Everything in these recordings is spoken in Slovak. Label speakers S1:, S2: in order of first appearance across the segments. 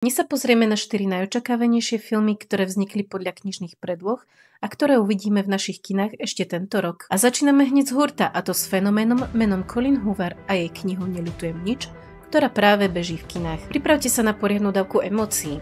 S1: Dnes sa pozrieme na 4 najočakávanejšie filmy, ktoré vznikli podľa knižných predloh a ktoré uvidíme v našich kinách ešte tento rok. A začíname hneď z hurta, a to s fenoménom menom Colleen Hoover a jej knihou Neľutujem nič, ktorá práve beží v kinách. Pripravte sa na poriadnu dávku emócií.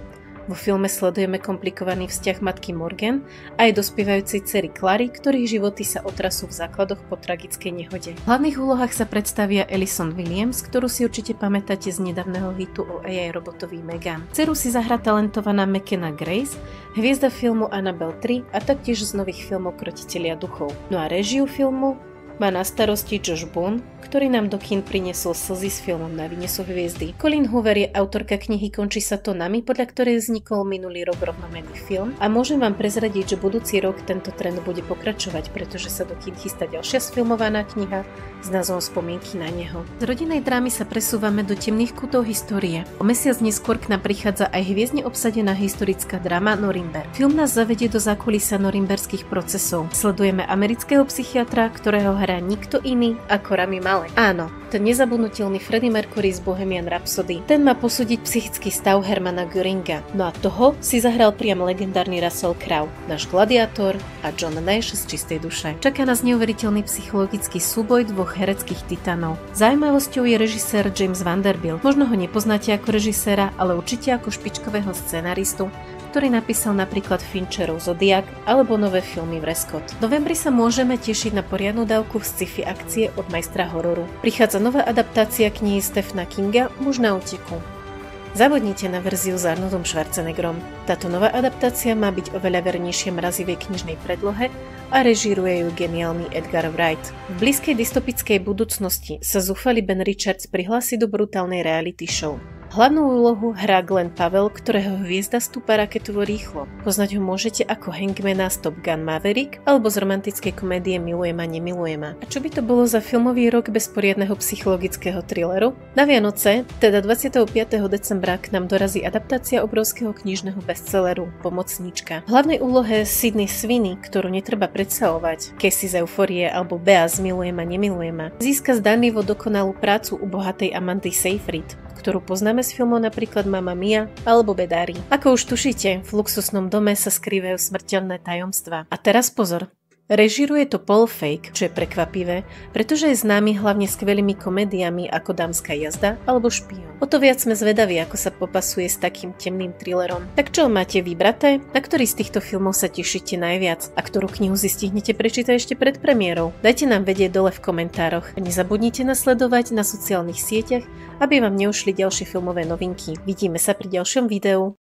S1: Vo filme sledujeme komplikovaný vzťah matky Morgan a jej dospievajúcej dcery Clary, ktorých životy sa otrasú v základoch po tragickej nehode. V hlavných úlohách sa predstavia Alison Williams, ktorú si určite pamätáte z nedávneho hitu o AI robotový Megan. Dceru si zahrá talentovaná McKenna Grace, hviezda filmu Annabelle 3 a taktiež z nových filmov Krotitelia duchov. No a réžiu filmu má na starosti Josh Boone, ktorý nám do kín priniesol slzy s filmom Na vine sú hviezdy. Colleen Hoover je autorka knihy Končí sa to nami, podľa ktorej vznikol minulý rok rovnomenný film, a môžem vám prezradiť, že budúci rok tento trend bude pokračovať, pretože sa do kín chystá ďalšia sfilmovaná kniha s názvom Spomienky na neho. Z rodinnej drámy sa presúvame do temných kútov histórie. O mesiac neskôr k nám prichádza aj hviezdne obsadená historická drama Norimberg. Film nás zavedie do zákulisia norimberských procesov. Sledujeme amerického psychiatra, ktorého hrá nikto iný ako Rami Malek. Áno, ten nezabudnutelný Freddie Mercury z Bohemian Rhapsody. Ten má posúdiť psychický stav Hermana Göringa. No a toho si zahral priam legendárny Russell Crowe, náš gladiátor a John Nash z Čistej duše. Čaká nás neuveriteľný psychologický súboj dvoch hereckých titanov. Zaujímavosťou je režisér James Vanderbilt. Možno ho nepoznáte ako režiséra, ale určite ako špičkového scenaristu, ktorý napísal napríklad Fincherov Zodiak alebo nové filmy Vrescott. V novembri sa môžeme tešiť na poriadnu dávku sci-fi akcie od majstra hororu. Prichádza nová adaptácia knihy Stephena Kinga Muž na úteku. Zabudnite na verziu s Arnoldom Schwarzeneggerom. Táto nová adaptácia má byť oveľa vernejšie mrazivej knižnej predlohe a režíruje ju geniálny Edgar Wright. V blízkej dystopickej budúcnosti sa zúfalý Ben Richards prihlási do brutálnej reality show. Hlavnú úlohu hrá Glenn Powell, ktorého hviezda stúpa raketovo rýchlo. Poznať ho môžete ako Hangmana z Top Gun Maverick alebo z romantickej komédie Milujem a nemilujem. A čo by to bolo za filmový rok bez poriadneho psychologického thrilleru? Na Vianoce, teda 25. decembra, k nám dorazí adaptácia obrovského knižného bestselleru Pomocníčka. V hlavnej úlohe Sydney Sweeney, ktorú netreba predstavovať, Casey z Euphorie alebo Bea z Milujem a nemilujem, získa zdanlivo dokonalú prácu u bohatej Amandy Seyfried, ktorú poznáme z filmov napríklad Mamma Mia alebo Bedári. Ako už tušíte, v luxusnom dome sa skrývajú smrteľné tajomstvá. A teraz pozor. Režíruje to Paul Feig, čo je prekvapivé, pretože je známy hlavne skvelými komédiami ako Dámska jazda alebo Špión. O to viac sme zvedaví, ako sa popasuje s takým temným thrillerom. Tak čo máte vybraté? Na ktorý z týchto filmov sa tešíte najviac? A ktorú knihu si stihnete prečítať ešte pred premiérou? Dajte nám vedieť dole v komentároch. A nezabudnite nás sledovať na sociálnych sieťach, aby vám neušli ďalšie filmové novinky. Vidíme sa pri ďalšom videu.